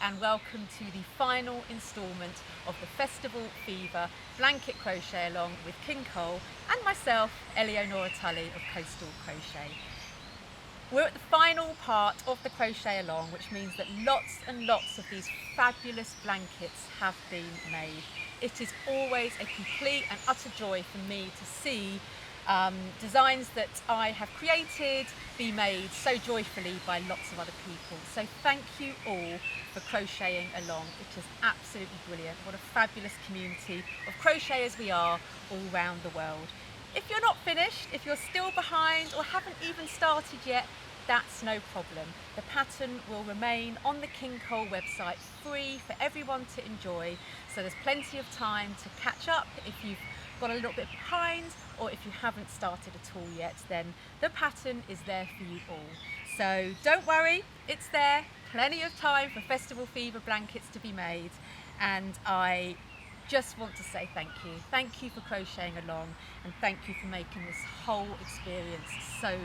and welcome to the final instalment of the Festival Fever blanket crochet along with King Cole and myself, Eleonora Tully of Coastal Crochet. We're at the final part of the crochet along, which means that lots and lots of these fabulous blankets have been made. It is always a complete and utter joy for me to see designs that I have created be made so joyfully by lots of other people. So thank you all for crocheting along. It is absolutely brilliant. What a fabulous community of crocheters we are all around the world. If you're not finished, if you're still behind or haven't even started yet, that's no problem. The pattern will remain on the King Cole website free for everyone to enjoy. So there's plenty of time to catch up if you've got a little bit behind, or if you haven't started at all yet, then the pattern is there for you all. So don't worry, it's there. Plenty of time for Festival Fever blankets to be made, and I just want to say thank you. Thank you for crocheting along, and thank you for making this whole experience so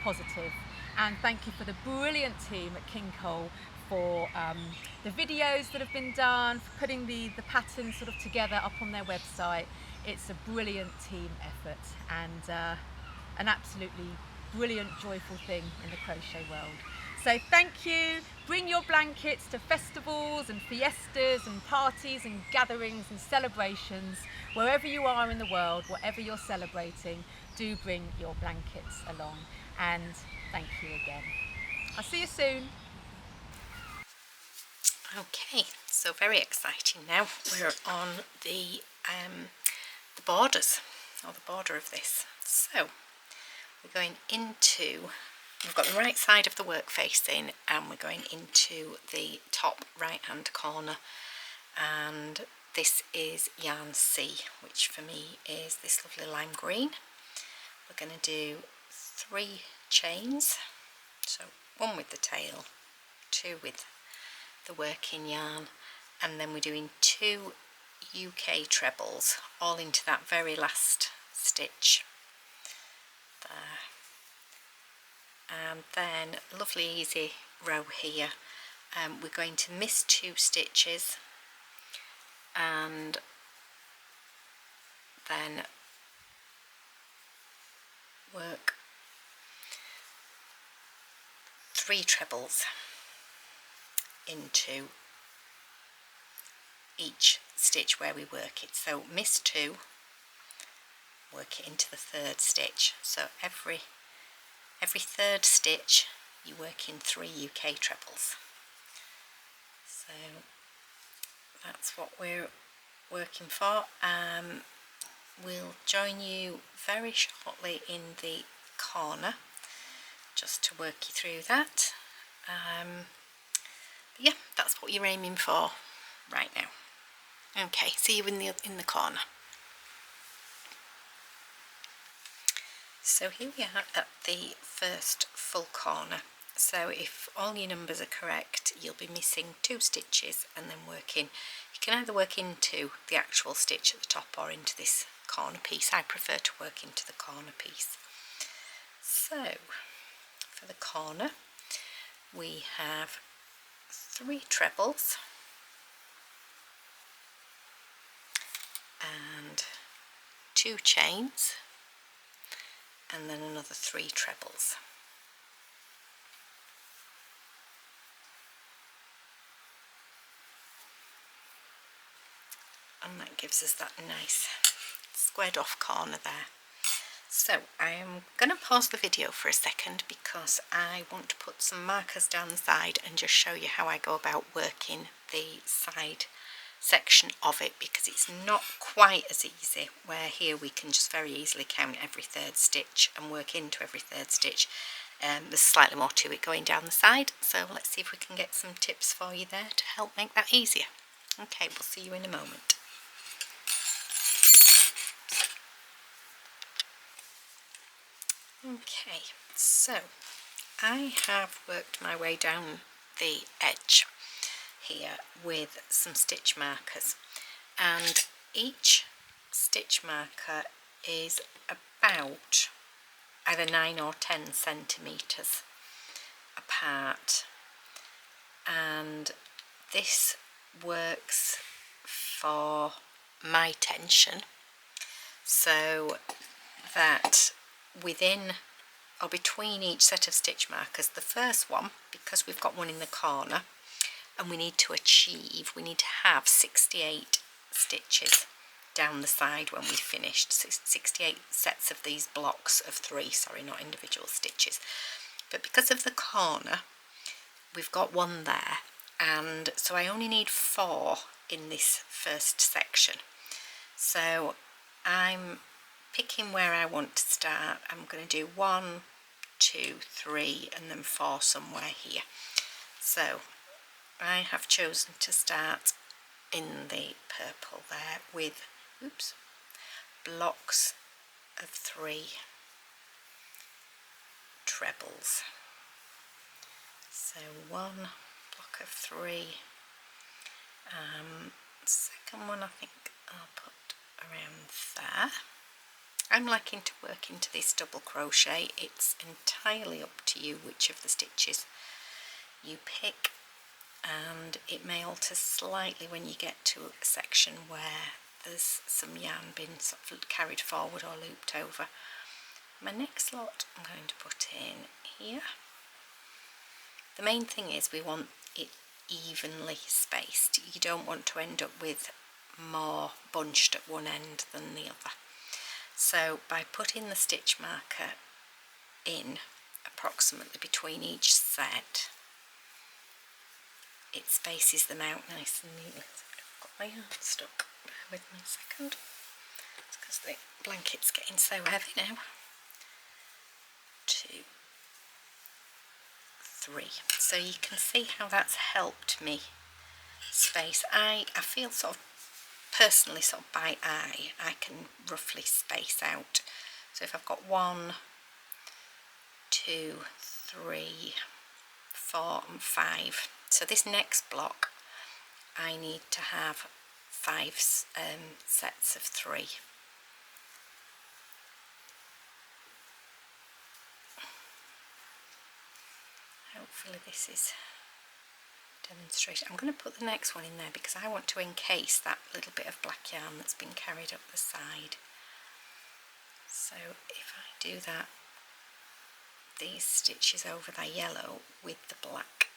positive. And thank you for the brilliant team at King Cole for the videos that have been done, for putting the pattern sort of together up on their website. It's a brilliant team effort and an absolutely brilliant, joyful thing in the crochet world. So thank you. Bring your blankets to festivals and fiestas and parties and gatherings and celebrations. Wherever you are in the world, whatever you're celebrating, do bring your blankets along. And thank you again. I'll see you soon. Okay, so very exciting now. We're on the borders, or the border of this. So we're going into, we've got the right side of the work facing, and we're going into the top right hand corner, and this is yarn C, which for me is this lovely lime green. We're going to do 3 chains, so 1 with the tail, 2 with the working yarn, and then we're doing 2 UK trebles all into that very last stitch there, and then a lovely easy row here. We're going to miss 2 stitches and then work 3 trebles into each stitch where we work it. So miss 2, work it into the 3rd stitch. So every 3rd stitch you work in 3 UK trebles. So that's what we're working for. We'll join you very shortly in the corner just to work you through that. Yeah, that's what you're aiming for right now. Okay, see you in the corner. So here we are at the first full corner. So if all your numbers are correct, you'll be missing 2 stitches and then working. You can either work into the actual stitch at the top or into this corner piece. I prefer to work into the corner piece. So for the corner, we have 3 trebles and 2 chains, and then another 3 trebles. And that gives us that nice squared off corner there. So I am going to pause the video for a second because I want to put some markers down the side and just show you how I go about working the side section of it, because it's not quite as easy, where here we can just very easily count every 3rd stitch and work into every 3rd stitch. There's slightly more to it going down the side, so let's see if we can get some tips for you there to help make that easier. Okay, we'll see you in a moment. Okay, so I have worked my way down the edge here with some stitch markers, and each stitch marker is about either 9 or 10 centimetres apart, and this works for my tension, so that within or between each set of stitch markers, the first one, because we've got one in the corner and we need to have 68 stitches down the side when we've finished. 68 sets of these blocks of 3, sorry, not individual stitches. But because of the corner, we've got one there, and so I only need 4 in this first section. So I'm picking where I want to start. I'm going to do 1, 2, 3 and then 4 somewhere here. So I have chosen to start in the purple there with blocks of 3 trebles. So 1 block of 3, second one I think I'll put around there. I'm liking to work into this double crochet. It's entirely up to you which of the stitches you pick, and it may alter slightly when you get to a section where there's some yarn being sort of carried forward or looped over. My next lot I'm going to put in here. The main thing is we want it evenly spaced. You don't want to end up with more bunched at one end than the other. So by putting the stitch marker in approximately between each set, it spaces them out nice and neatly. I've got my yarn stuck. Bear with me a second. It's because the blanket's getting so heavy now. 2, 3. So you can see how that's helped me space. I feel sort of personally, sort of by eye, I can roughly space out. So if I've got 1, 2, 3, 4 and 5, so this next block I need to have 5 sets of 3. Hopefully this is demonstration. I'm going to put the next one in there because I want to encase that little bit of black yarn that's been carried up the side. So if I do that, these stitches over the yellow with the black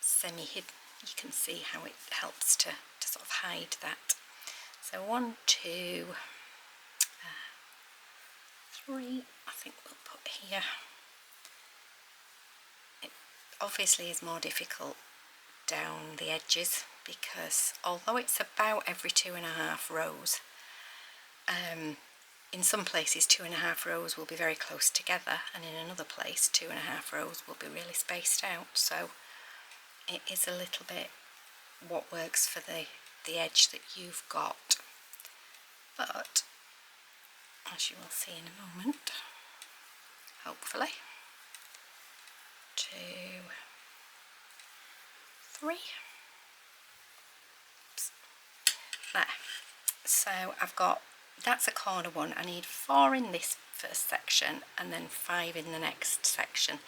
semi-hidden, you can see how it helps to sort of hide that. So 1, 2, 3, I think we'll put here. Obviously is more difficult down the edges because although it's about every 2.5 rows, in some places 2.5 rows will be very close together, and in another place 2.5 rows will be really spaced out, so it is a little bit what works for the edge that you've got. But as you will see in a moment, hopefully, 2, 3. Oops. There. So I've got, that's a corner one. I need 4 in this first section and then 5 in the next section,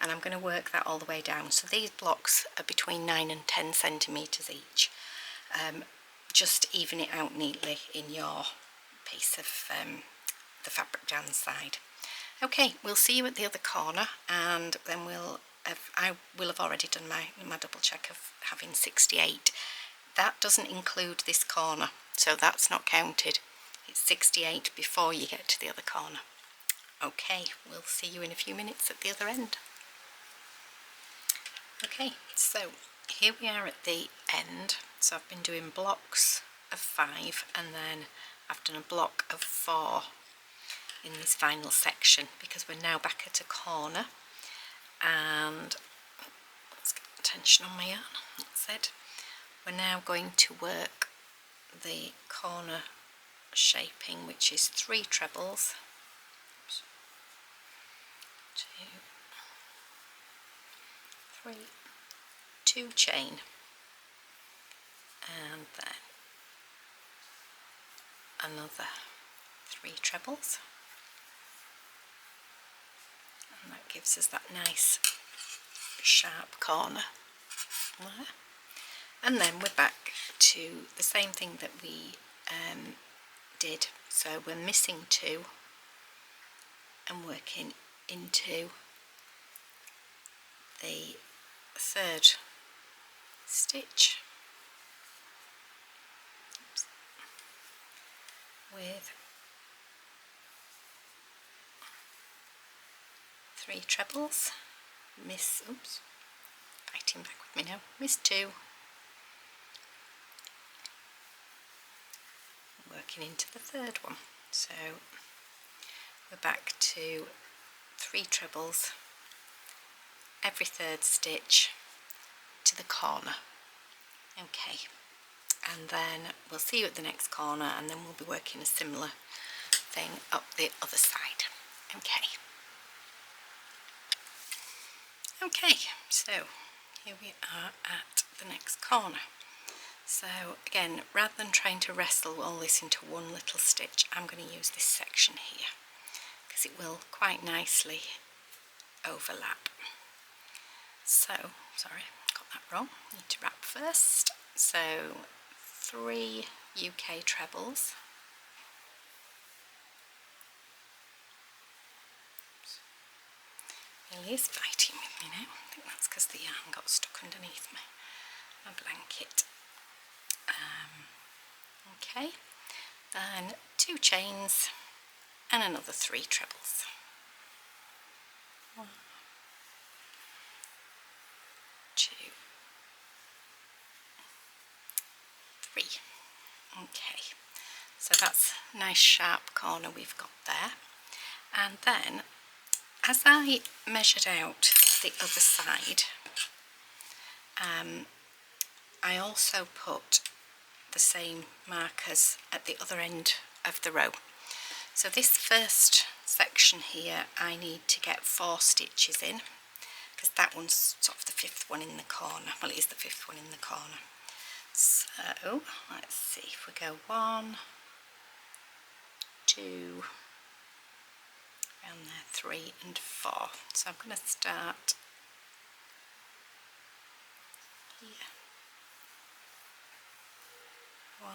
and I'm going to work that all the way down. So these blocks are between 9 and 10 centimetres each. Just even it out neatly in your piece of the fabric down the side. Okay, we'll see you at the other corner, and then I will have already done my double check of having 68. That doesn't include this corner, so that's not counted. It's 68 before you get to the other corner. Okay, we'll see you in a few minutes at the other end. Okay, so here we are at the end. So I've been doing blocks of 5, and then I've done a block of 4 in this final section because we're now back at a corner. And let's get the tension on my yarn. That's it. We're now going to work the corner shaping, which is 3 trebles. Oops. 2, 3, 2 chain, and then another 3 trebles. And that gives us that nice sharp corner there. And then we're back to the same thing that we did. So we're missing 2 and working into the 3rd stitch with 3 trebles, fighting back with me now, miss 2, working into the 3rd one. So we're back to 3 trebles every 3rd stitch to the corner. Okay, and then we'll see you at the next corner, and then we'll be working a similar thing up the other side. Okay, so here we are at the next corner. So again, rather than trying to wrestle all this into one little stitch, I'm going to use this section here because it will quite nicely overlap. So, sorry, got that wrong, need to wrap first. So 3 UK trebles, really is fighting with me now. I think that's because the yarn got stuck underneath my blanket. Okay, then 2 chains and another 3 trebles. 1, 2, 3. Okay, so that's a nice sharp corner we've got there. And then as I measured out the other side, I also put the same markers at the other end of the row. So this first section here, I need to get 4 stitches in, because that one's sort of the 5th one in the corner. Well, it is the 5th one in the corner. So let's see if we go 1, 2, around there, 3 and 4. So I'm going to start here. 1,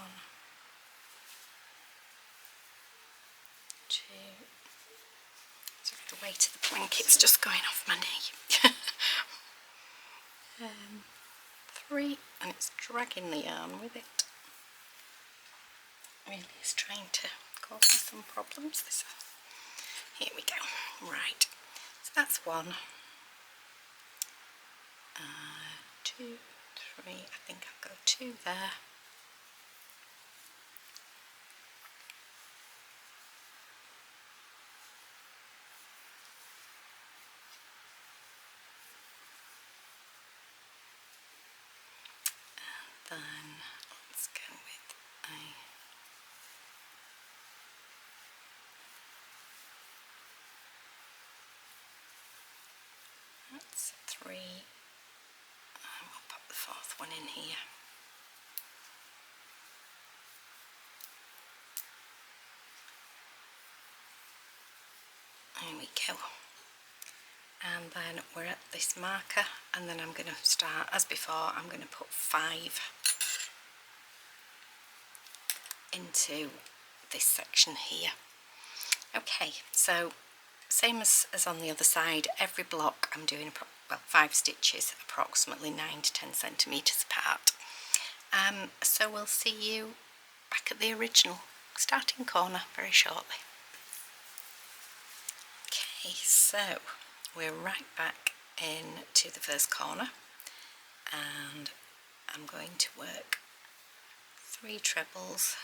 2. Sorry, the weight of the blanket's just going off my knee. 3, and it's dragging the yarn with it. Really is trying to cause me some problems. Here we go. Right, so that's 1, 2, 3. I think I'll go 2 there. Then let's go with that's 3, and we'll pop the 4th one in here. There we go. And then we're at this marker, and then I'm going to start, as before, I'm going to put 5 into this section here. Okay, so same as on the other side, every block I'm doing 5 stitches, approximately 9 to 10 centimetres apart. So we'll see you back at the original starting corner very shortly. Okay, so we're right back into the first corner, and I'm going to work 3 trebles,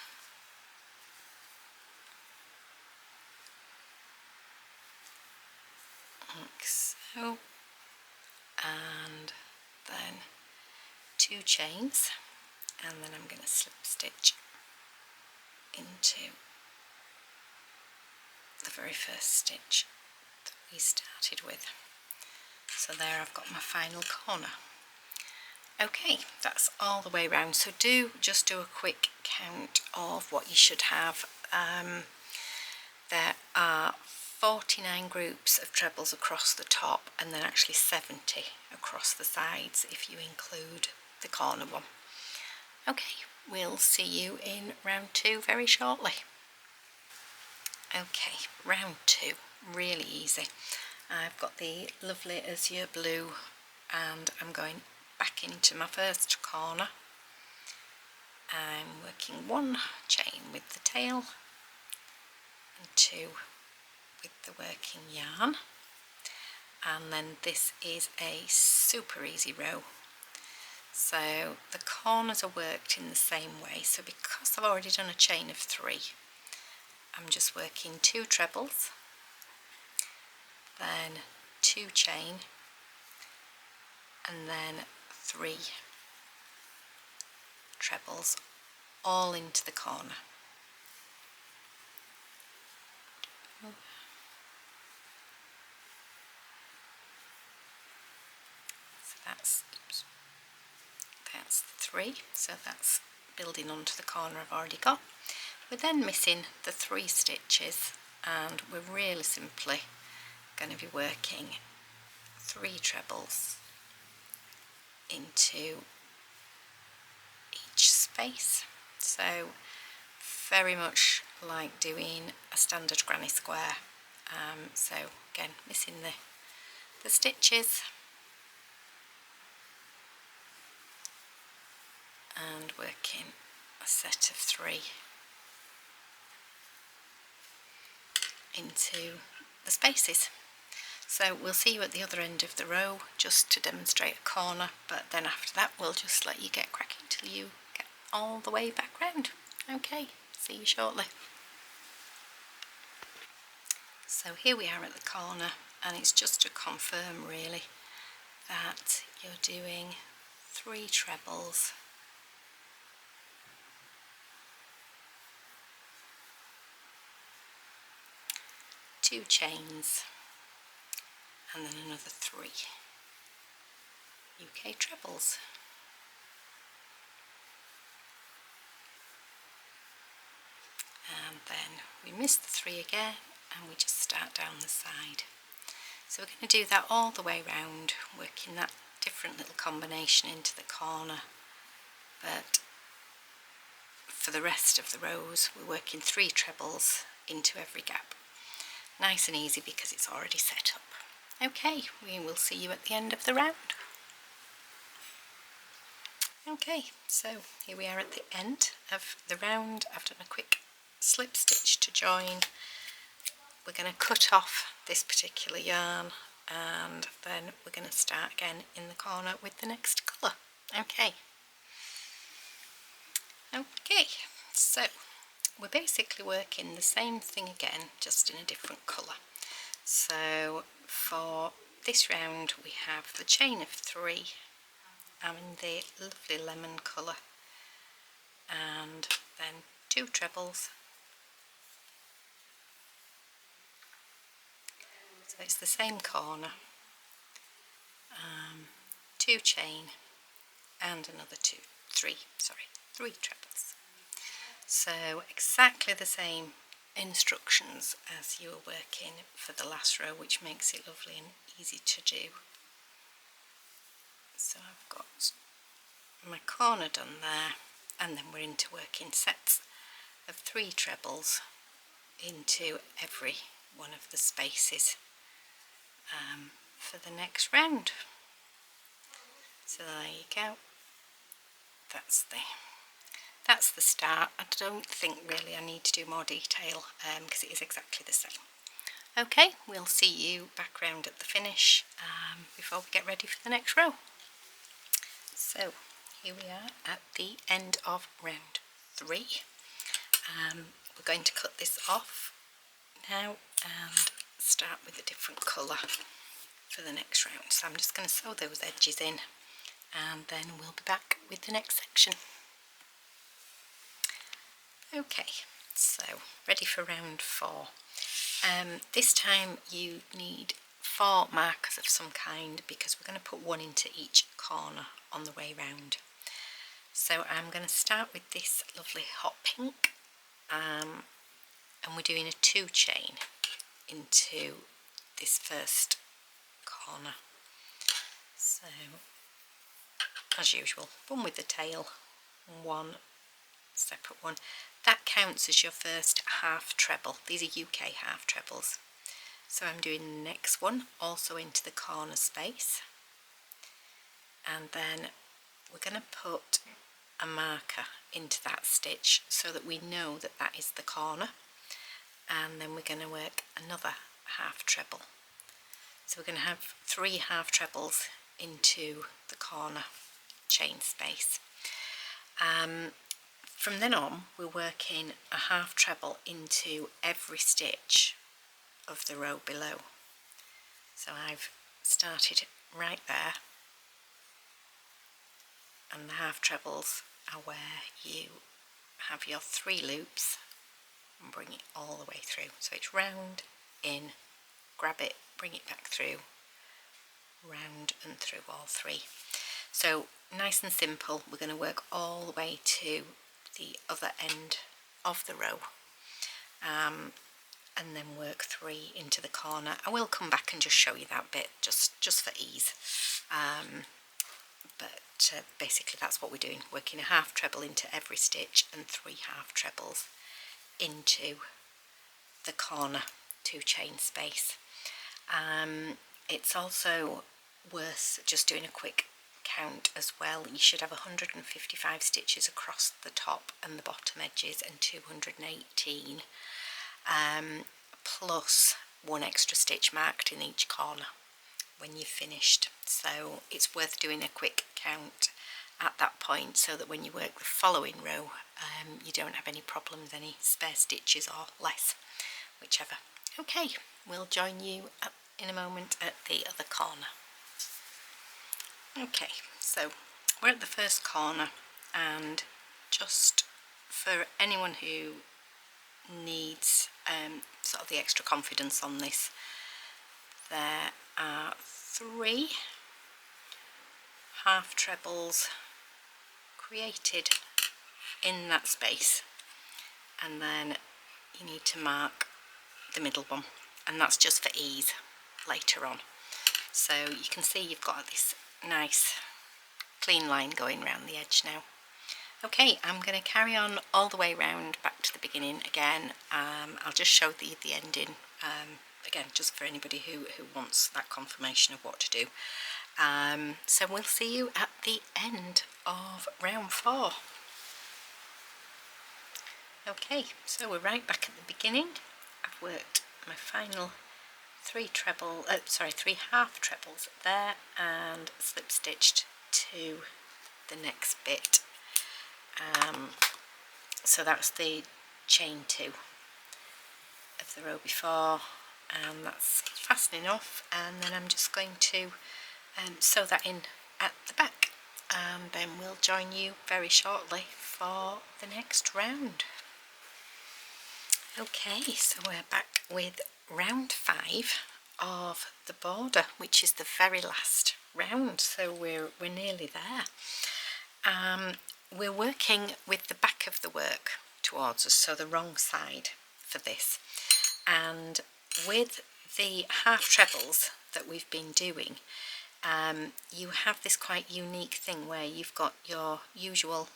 like so, and then 2 chains, and then I'm going to slip stitch into the very first stitch that we started with. So there I've got my final corner. Okay, that's all the way around. So just do a quick count of what you should have. There are 49 groups of trebles across the top, and then actually 70 across the sides if you include the corner one. Okay, we'll see you in round 2 very shortly. Okay, round 2, really easy. I've got the lovely azure blue and I'm going back into my first corner. I'm working 1 chain with the tail and 2 with the working yarn, and then this is a super easy row. So the corners are worked in the same way, so because I've already done a chain of 3, I'm just working 2 trebles, then 2 chain, and then 3 trebles all into the corner. So that's 3, so that's building onto the corner I've already got. We're then missing the 3 stitches, and we're really simply going to be working 3 trebles into each space. So very much like doing a standard granny square. So again, missing the stitches and working a set of 3 into the spaces. So we'll see you at the other end of the row just to demonstrate a corner, but then after that we'll just let you get cracking till you get all the way back round. Okay, see you shortly. So here we are at the corner, and it's just to confirm really that you're doing 3 trebles, two chains, and then another 3 UK trebles. And then we miss the 3 again, and we just start down the side. So we're going to do that all the way round, working that different little combination into the corner, but for the rest of the rows we're working 3 trebles into every gap. Nice and easy because it's already set up. Okay, we will see you at the end of the round. Okay, so here we are at the end of the round. I've done a quick slip stitch to join. We're going to cut off this particular yarn, and then we're going to start again in the corner with the next colour. Okay, so we're basically working the same thing again, just in a different colour. So for this round we have the chain of 3. I'm in the lovely lemon colour, and then 2 trebles. So it's the same corner, 2 chain, and another 3 trebles. So exactly the same instructions as you were working for the last row, which makes it lovely and easy to do. So I've got my corner done there, and then we're into working sets of 3 trebles into every one of the spaces for the next round. So there you go. That's the start. I don't think really I need to do more detail because it is exactly the same. Okay, we'll see you back round at the finish before we get ready for the next row. So here we are at the end of round 3. We're going to cut this off now and start with a different colour for the next round. So I'm just going to sew those edges in, and then we'll be back with the next section. Okay, so ready for round 4. This time you need 4 markers of some kind, because we're going to put 1 into each corner on the way round. So I'm going to start with this lovely hot pink, and we're doing a 2 chain into this first corner. So as usual, 1 with the tail and one separate one. That counts as your first half treble. These are UK half trebles. So I'm doing the next one also into the corner space, and then we're going to put a marker into that stitch so that we know that that is the corner, and then we're going to work another half treble. So we're going to have 3 half trebles into the corner chain space. From then on we're working a half treble into every stitch of the row below. So I've started right there, and the half trebles are where you have your 3 loops and bring it all the way through. So it's round, in, grab it, bring it back through, round and through all 3. So nice and simple. We're going to work all the way to the other end of the row, and then work 3 into the corner. I will come back and just show you that bit just for ease, but basically that's what we're doing, working a half treble into every stitch and 3 half trebles into the corner 2 chain space. It's also worth just doing a quick count as well. You should have 155 stitches across the top and the bottom edges and 218, plus 1 extra stitch marked in each corner when you've finished. So it's worth doing a quick count at that point so that when you work the following row you don't have any problems, any spare stitches or less, whichever. Okay, we'll join you in a moment at the other corner. Okay, so we're at the first corner, and just for anyone who needs sort of the extra confidence on this, there are 3 half trebles created in that space, and then you need to mark the middle one, and that's just for ease later on. So you can see you've got this nice clean line going around the edge now. Okay, I'm going to carry on all the way round back to the beginning again. I'll just show the ending again, just for anybody who wants that confirmation of what to do. So we'll see you at the end of round 4. Okay, so we're right back at the beginning. I've worked my final 3 half trebles there and slip stitched to the next bit. So that's the chain 2 of the row before, and that's fastening off, and then I'm just going to sew that in at the back, and then we'll join you very shortly for the next round. Okay, so we're back with round 5 of the border, which is the very last round, so we're nearly there. We're working with the back of the work towards us, so the wrong side for this, and with the half trebles that we've been doing, you have this quite unique thing where you've got your usual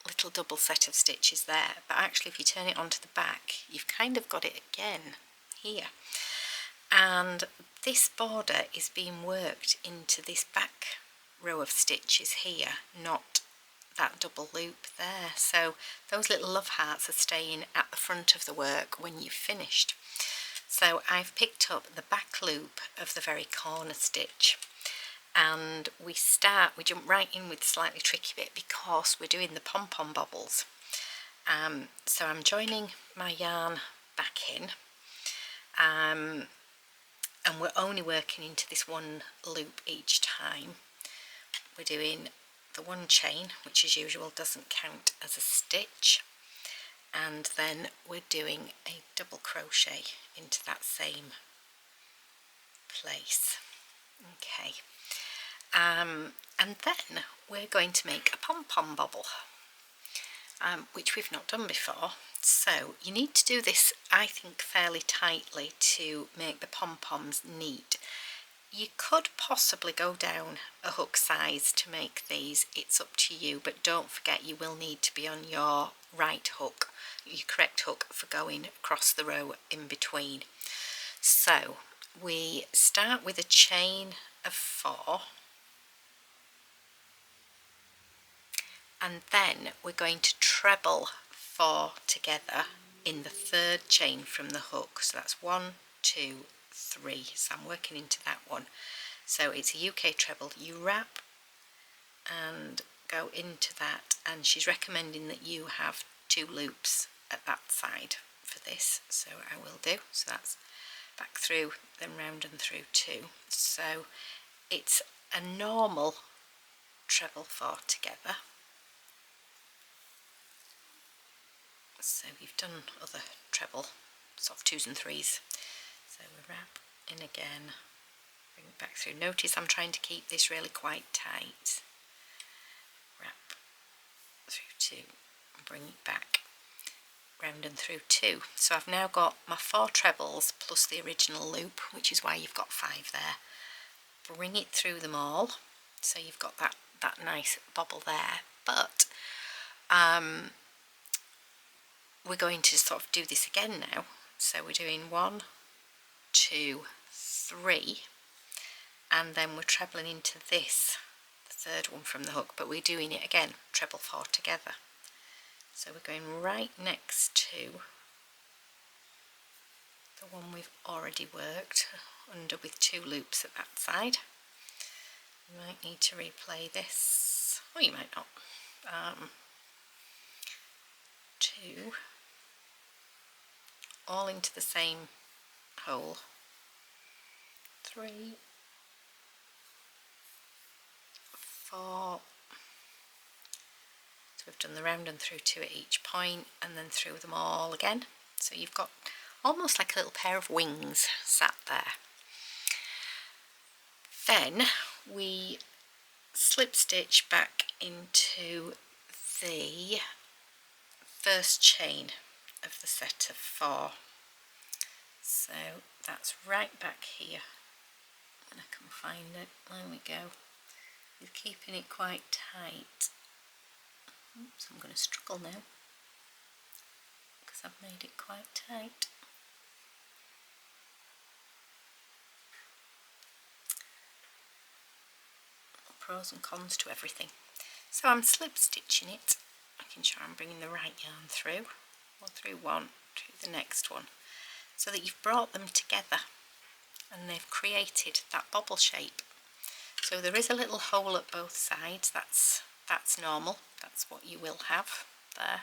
little double set of stitches there, but actually if you turn it onto the back you've kind of got it again here, and this border is being worked into this back row of stitches here, not that double loop there. So those little love hearts are staying at the front of the work when you've finished. So I've picked up the back loop of the very corner stitch, and we jump right in with the slightly tricky bit because we're doing the pom-pom bobbles. So I'm joining my yarn back in, and we're only working into this 1 loop each time. We're doing the 1 chain, which as usual doesn't count as a stitch, and then we're doing a double crochet into that same place. Okay, and then we're going to make a pom-pom bobble, which we've not done before. So you need to do this, I think, fairly tightly to make the pom-poms neat. You could possibly go down a hook size to make these, it's up to you, but don't forget you will need to be on your right hook, your correct hook for going across the row in between. So we start with a chain of 4, and then we're going to treble 4 together in the 3rd chain from the hook. So that's 1, 2, 3. So I'm working into that one. So it's a UK treble. You wrap and go into that, and she's recommending that you have 2 loops at that side for this, so I will do. So that's back through, then round and through 2. So it's a normal treble 4 together. So you've done other treble sort of 2s and 3s. So we wrap in again, bring it back through. Notice I'm trying to keep this really quite tight. Wrap through 2 and bring it back round and through 2. So I've now got my 4 trebles plus the original loop, which is why you've got 5 there. Bring it through them all, so you've got that nice bobble there. But we're going to sort of do this again now. So we're doing 1, 2, 3, and then we're trebling into this, the 3rd one from the hook, but we're doing it again, treble 4 together. So we're going right next to the one we've already worked under with 2 loops at that side. You might need to replay this, or you might not. 2, all into the same hole, 3, 4, so we've done the round and through 2 at each point, and then through them all again. So you've got almost like a little pair of wings sat there. Then we slip stitch back into the 1st chain of the set of 4. So that's right back here, and I can find it. There we go. You're keeping it quite tight. Oops, I'm going to struggle now because I've made it quite tight. Pros and cons to everything. So I'm slip stitching it, making sure I'm bringing the right yarn through, or through one, to the next one, so that you've brought them together and they've created that bobble shape. So there is a little hole at both sides, that's normal, that's what you will have there,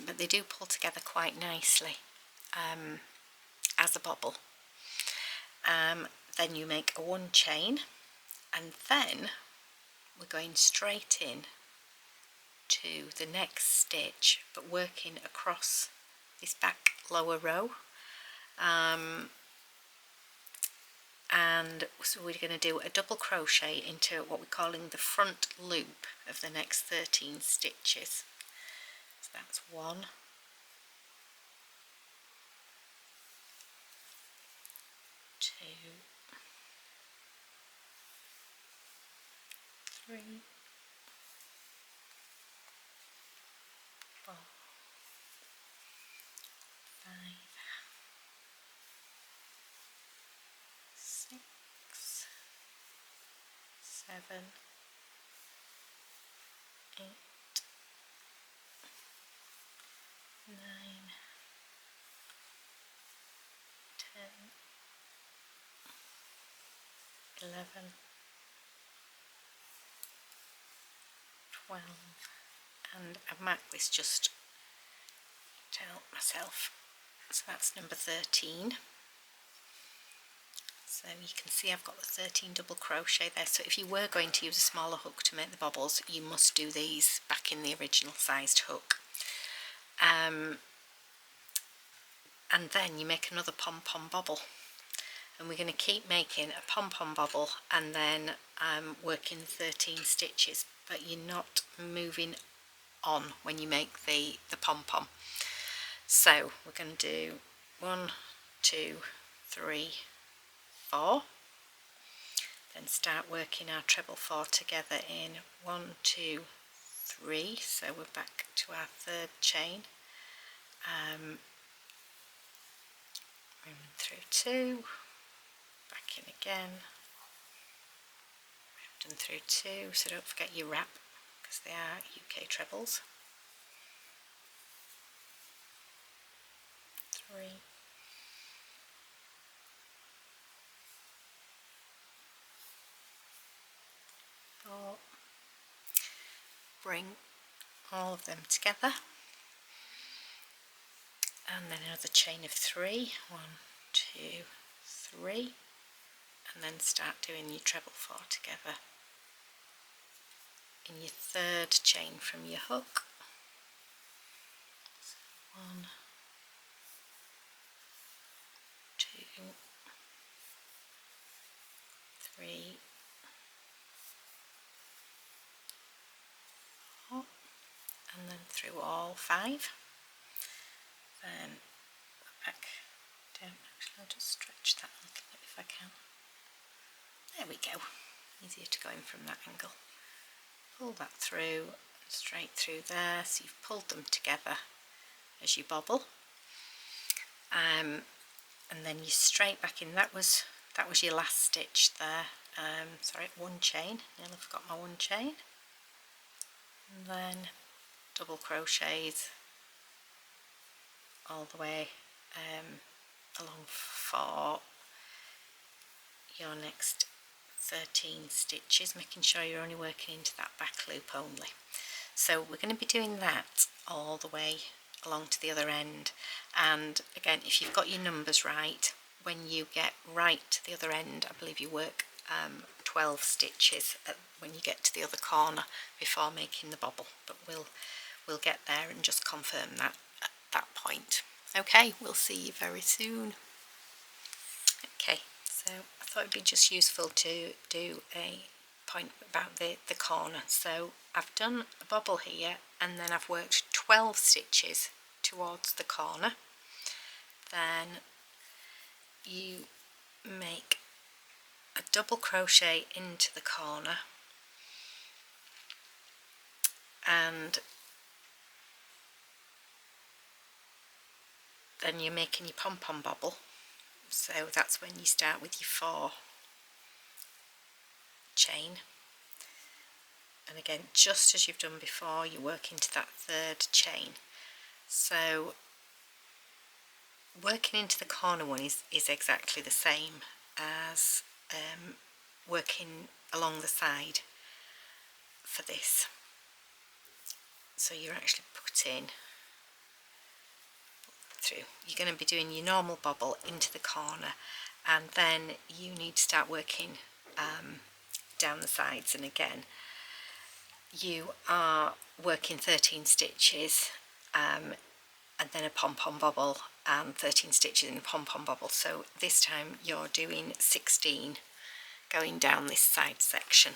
but they do pull together quite nicely as a bobble. Then you make a 1 chain, and then we're going straight in to the next stitch, but working across this back lower row. And so we're going to do a double crochet into what we're calling the front loop of the next 13 stitches. So that's 1, 2, 3, 4, 5, 6, 7, 8, 9, 10, 11, 12, and I've marked this just to help myself. So that's number 13. So you can see I've got the 13 double crochet there. So if you were going to use a smaller hook to make the bobbles, you must do these back in the original sized hook. And then you make another pom-pom bobble. And we're going to keep making a pom-pom bobble and then working 13 stitches, but you're not moving on when you make the pom-pom. So we're going to do 1, 2, 3, 4, then start working our treble 4 together in 1, 2, 3. So we're back to our third chain, moving through 2, back in again, moved in through 2, so don't forget your wrap because they are UK trebles. 3, 4, bring all of them together, and then another chain of 3, 1, 2, 3, and then start doing your treble 4 together in your third chain from your hook. So 1, 2, 3, 4, and then through all 5. Then back down. Actually, I'll just stretch that a little bit if I can. There we go. Easier to go in from that angle. Pull that through, straight through there, so you've pulled them together as you bobble, and then you straight back in. That was your last stitch there. Sorry, 1 chain. Nearly forgot my 1 chain, and then double crochets all the way along for your next 13 stitches, making sure you're only working into that back loop only. So we're going to be doing that all the way along to the other end, and again, if you've got your numbers right, when you get right to the other end, I believe you work 12 stitches when you get to the other corner before making the bobble, but we'll get there and just confirm that at that point. Okay, we'll see you very soon. Okay, so I thought it'd be just useful to do a point about the corner. So I've done a bobble here, and then I've worked 12 stitches towards the corner. Then you make a double crochet into the corner, and then you're making your pom-pom bobble. So that's when you start with your 4 chain, and again, just as you've done before, you work into that third chain. So working into the corner one is exactly the same as working along the side for this. So you're actually putting through, you're going to be doing your normal bobble into the corner, and then you need to start working down the sides, and again you are working 13 stitches and then a pom-pom bobble and 13 stitches in a pom-pom bobble. So this time you're doing 16 going down this side section.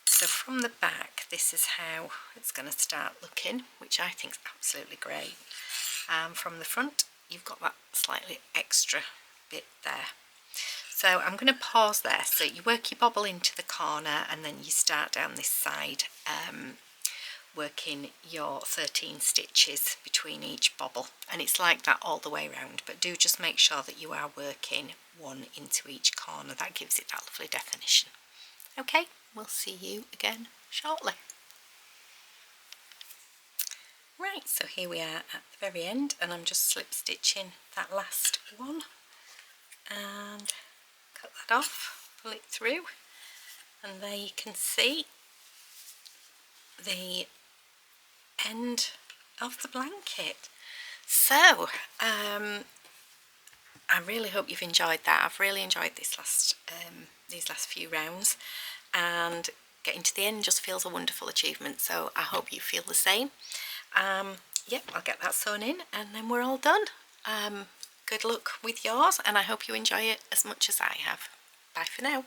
So from the back, this is how it's going to start looking, which I think is absolutely great. From the front, you've got that slightly extra bit there. So I'm going to pause there. So you work your bobble into the corner, and then you start down this side, working your 13 stitches between each bobble, and it's like that all the way around, but do just make sure that you are working 1 into each corner. That gives it that lovely definition. Okay, we'll see you again shortly. Right, so here we are at the very end, and I'm just slip stitching that last one and cut that off, pull it through, and there you can see the end of the blanket. So I really hope you've enjoyed that. I've really enjoyed these last few rounds, and getting to the end just feels a wonderful achievement, so I hope you feel the same. Yep, I'll get that sewn in, and then we're all done. Good luck with yours, and I hope you enjoy it as much as I have. Bye for now.